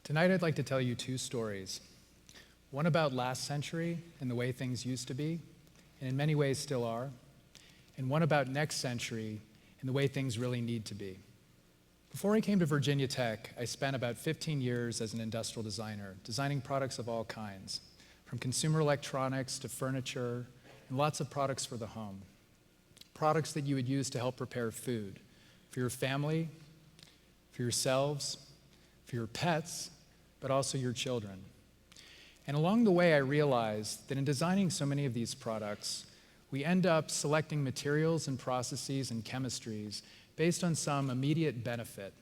Tonight I'd like to tell you two stories. One about last century and the way things used to be, and in many ways still are, and one about next century and the way things really need to be. Before I came to Virginia Tech, I spent about 15 years as an industrial designer, designing products of all kinds, from consumer electronics to furniture, and lots of products for the home. Products that you would use to help prepare food for your family, for yourselves, for your pets, but also your children. And along the way, I realized that in designing so many of these products, we end up selecting materials and processes and chemistries based on some immediate benefit.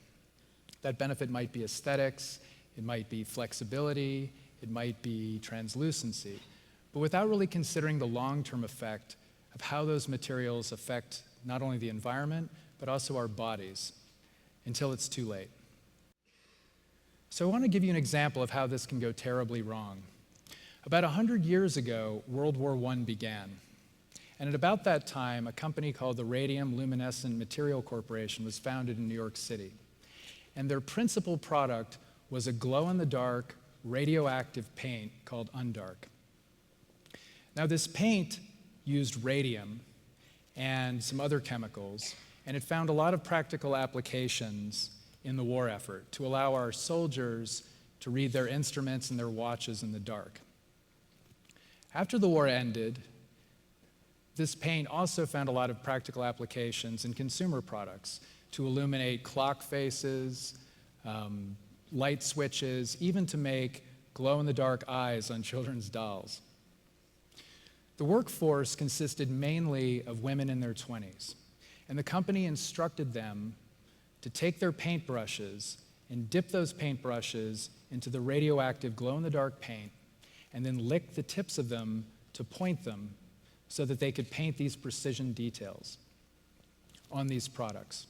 That benefit might be aesthetics, it might be flexibility, it might be translucency, but without really considering the long-term effect of how those materials affect not only the environment, but also our bodies, until it's too late. So I want to give you an example of how this can go terribly wrong. About 100 years ago, World War I began. And at about that time, a company called the Radium Luminescent Material Corporation was founded in New York City. And their principal product was a glow-in-the-dark radioactive paint called Undark. Now, this paint used radium and some other chemicals, and it found a lot of practical applications in the war effort to allow our soldiers to read their instruments and their watches in the dark. After the war ended, this paint also found a lot of practical applications in consumer products to illuminate clock faces, light switches, even to make glow-in-the-dark eyes on children's dolls. The workforce consisted mainly of women in their 20s, and the company instructed them to take their paintbrushes and dip those paintbrushes into the radioactive glow-in-the-dark paint and then lick the tips of them to point them so that they could paint these precision details on these products.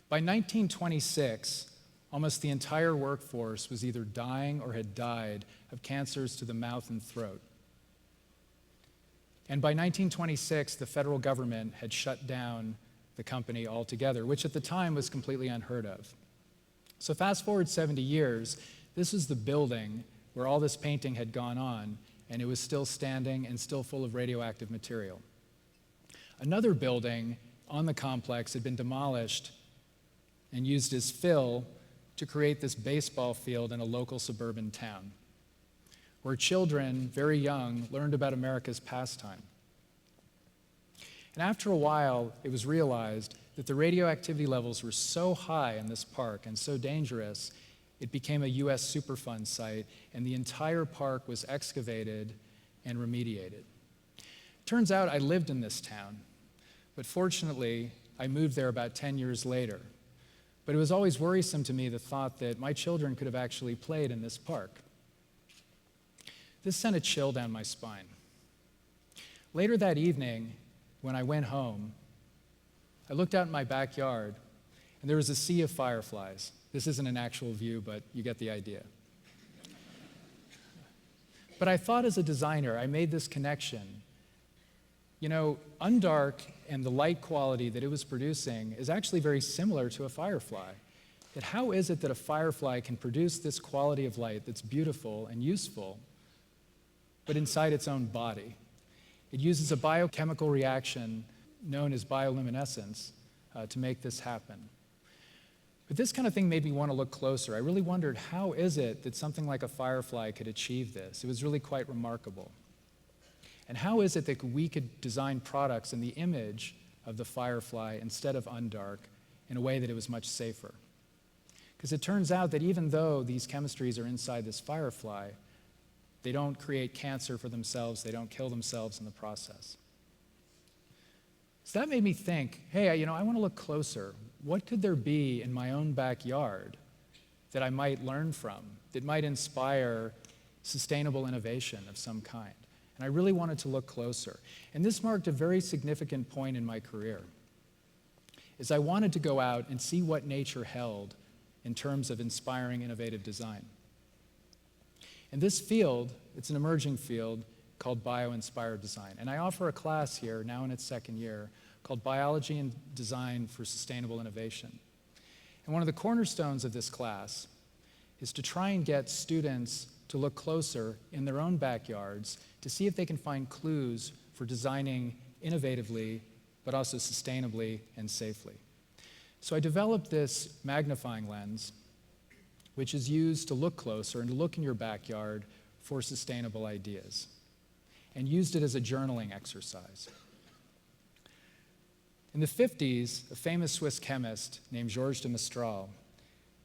By 1926, almost the entire workforce was either dying or had died of cancers to the mouth and throat. And by 1926, the federal government had shut down the company altogether, which at the time was completely unheard of. So fast forward 70 years, this is the building where all this painting had gone on, and it was still standing and still full of radioactive material. Another building on the complex had been demolished and used as fill to create this baseball field in a local suburban town, where children, very young, learned about America's pastime. And after a while, it was realized that the radioactivity levels were so high in this park and so dangerous, it became a US Superfund site, and the entire park was excavated and remediated. Turns out I lived in this town, but fortunately, I moved there about 10 years later. But it was always worrisome to me, the thought that my children could have actually played in this park. This sent a chill down my spine. Later that evening, when I went home, I looked out in my backyard, and there was a sea of fireflies. This isn't an actual view, but you get the idea. But I thought, as a designer, I made this connection. You know, Undark and the light quality that it was producing is actually very similar to a firefly. That how is it that a firefly can produce this quality of light that's beautiful and useful, but inside its own body? It uses a biochemical reaction known as bioluminescence to make this happen. But this kind of thing made me want to look closer. I really wondered, how is it that something like a firefly could achieve this? It was really quite remarkable. And how is it that we could design products in the image of the firefly instead of Undark in a way that it was much safer? Because it turns out that even though these chemistries are inside this firefly, they don't create cancer for themselves, they don't kill themselves in the process. So that made me think, hey, I want to look closer. What could there be in my own backyard that I might learn from, that might inspire sustainable innovation of some kind? And I really wanted to look closer. And this marked a very significant point in my career, is I wanted to go out and see what nature held in terms of inspiring innovative design. In this field, it's an emerging field called Bioinspired design. And I offer a class here, now in its second year, called Biology and Design for Sustainable Innovation. And one of the cornerstones of this class is to try and get students to look closer in their own backyards to see if they can find clues for designing innovatively, but also sustainably and safely. So I developed this magnifying lens, which is used to look closer and to look in your backyard for sustainable ideas, and used it as a journaling exercise. In the 50s, a famous Swiss chemist named Georges de Mestral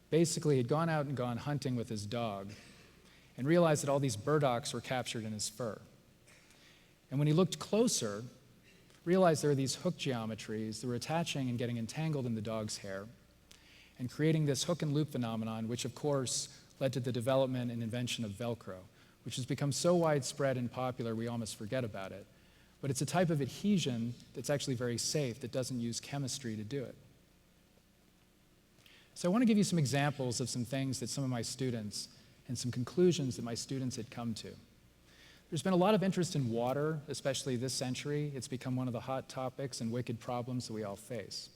basically had gone out and gone hunting with his dog and realized that all these burdocks were captured in his fur. And when he looked closer, realized there were these hook geometries that were attaching and getting entangled in the dog's hair and creating this hook and loop phenomenon, which of course led to the development and invention of Velcro, which has become so widespread and popular we almost forget about it. But it's a type of adhesion that's actually very safe, that doesn't use chemistry to do it. So I want to give you some examples of some things that some of my students and some conclusions that my students had come to. There's been a lot of interest in water, especially this century. It's become one of the hot topics and wicked problems that we all face.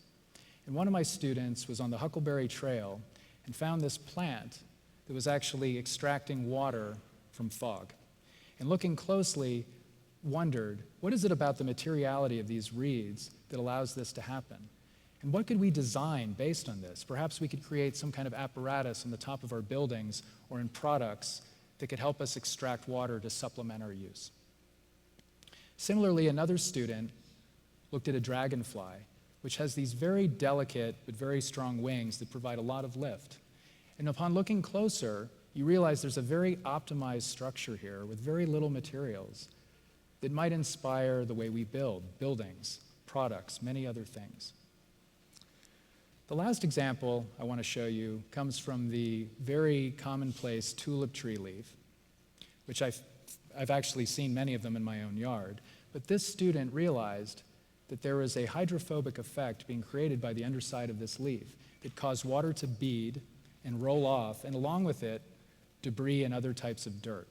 And one of my students was on the Huckleberry Trail and found this plant that was actually extracting water from fog. And looking closely, wondered, what is it about the materiality of these reeds that allows this to happen? And what could we design based on this? Perhaps we could create some kind of apparatus on the top of our buildings or in products that could help us extract water to supplement our use. Similarly, another student looked at a dragonfly, which has these very delicate but very strong wings that provide a lot of lift. And upon looking closer, you realize there's a very optimized structure here with very little materials that might inspire the way we build buildings, products, many other things. The last example I want to show you comes from the very commonplace tulip tree leaf, which I've actually seen many of them in my own yard. But this student realized that there was a hydrophobic effect being created by the underside of this leaf that caused water to bead and roll off, and along with it, debris and other types of dirt.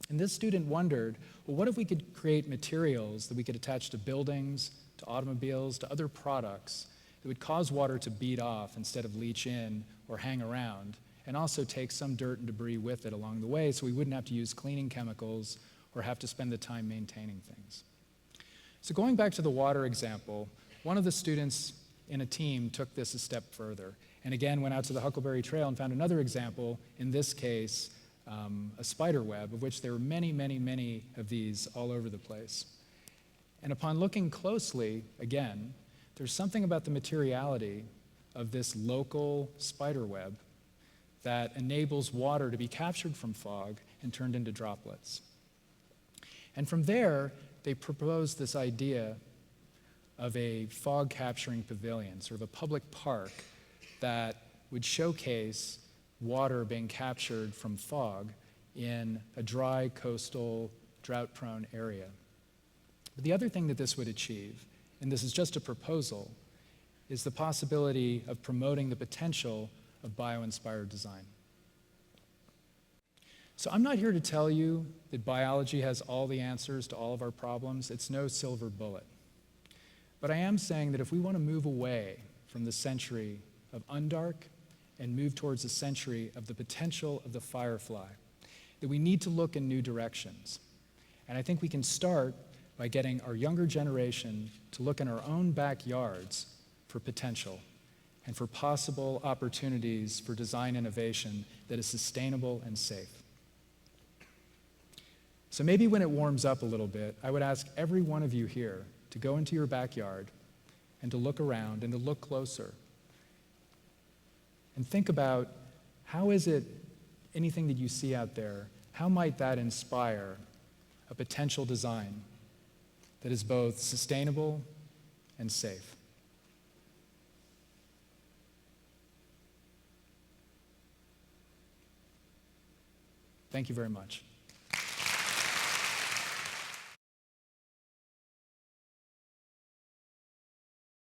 And this student wondered, well, what if we could create materials that we could attach to buildings, to automobiles, to other products that would cause water to bead off instead of leach in or hang around, and also take some dirt and debris with it along the way so we wouldn't have to use cleaning chemicals or have to spend the time maintaining things. So going back to the water example, one of the students in a team took this a step further and again went out to the Huckleberry Trail and found another example, in this case, a spider web, of which there were many, many, many of these all over the place. And upon looking closely, again, there's something about the materiality of this local spider web that enables water to be captured from fog and turned into droplets. And from there, they proposed this idea of a fog capturing pavilion, sort of a public park that would showcase water being captured from fog in a dry, coastal, drought-prone area. But the other thing that this would achieve, and this is just a proposal, is the possibility of promoting the potential of bio-inspired design. So I'm not here to tell you that biology has all the answers to all of our problems. It's no silver bullet. But I am saying that if we want to move away from the century of Undark and move towards a century of the potential of the Firefly, that we need to look in new directions. And I think we can start by getting our younger generation to look in our own backyards for potential and for possible opportunities for design innovation that is sustainable and safe. So maybe when it warms up a little bit, I would ask every one of you here to go into your backyard and to look around and to look closer. And think about, how is it, anything that you see out there, how might that inspire a potential design that is both sustainable and safe? Thank you very much.